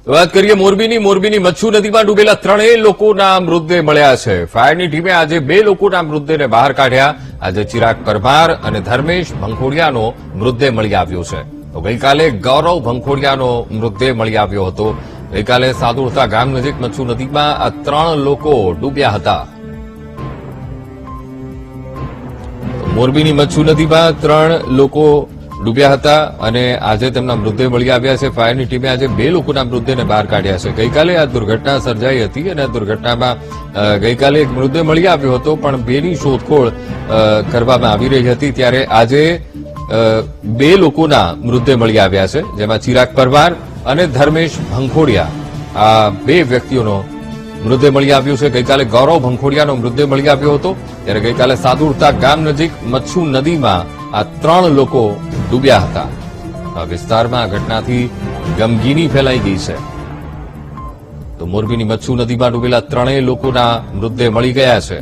વાત કરીએ મોરબીની મચ્છુ નદીમાં ડૂબેલા ત્રણેય લોકોના મૃતદેહ મળ્યા છે. ફાયરની ટીમે આજે 2 લોકોના મૃતદેહને બહાર કાઢ્યા. આજે ચિરાગ પરમાર અને ધર્મેશ ભંખોડિયાનો મૃતદેહ મળી આવ્યો છે. તો ગઈકાલે ગૌરવ ભંખોડિયાનો મૃતદેહ મળી આવ્યો હતો. ગઈકાલે સાદુળતા ગામ નજીક મચ્છુ નદીમાં આ 3 લોકો ડૂબ્યા હતા. મોરબીની મચ્છુ નદીમાં 3 લોકો ડૂબ્યા હતા અને આજે તેમના મૃતદેહ મળી આવ્યા છે. ફાયરની ટીમે આજે 2 લોકોના મૃતદેહને બહાર કાઢ્યા છે. ગઈકાલે આ દુર્ઘટના સર્જાઈ હતી અને આ દુર્ઘટનામાં ગઈકાલે એક મૃતદેહ મળી આવ્યો હતો, પણ 2ની શોધખોળ કરવામાં આવી રહી હતી. ત્યારે આજે 2 લોકોના મૃતદેહ મળી આવ્યા છે, જેમાં ચિરાગ પરમાર અને ધર્મેશ ભંખોડિયા આ 2 વ્યક્તિઓનો મૃતદેહ મળી આવ્યો છે. ગઈકાલે ગૌરવ ભંખોડિયાનો મૃતદેહ મળી આવ્યો હતો. ત્યારે ગઈકાલે સાદુળતા ગામ નજીક મચ્છુ નદીમાં આ 3 લોકો ડૂબ્યા હતા. આ વિસ્તારમાં આ ઘટનાથી ગમગીની ફેલાઈ ગઈ છે. તો મોરબીની મચ્છુ નદીમાં ડૂબેલા 3 લોકોના મૃતદેહ મળી ગયા છે.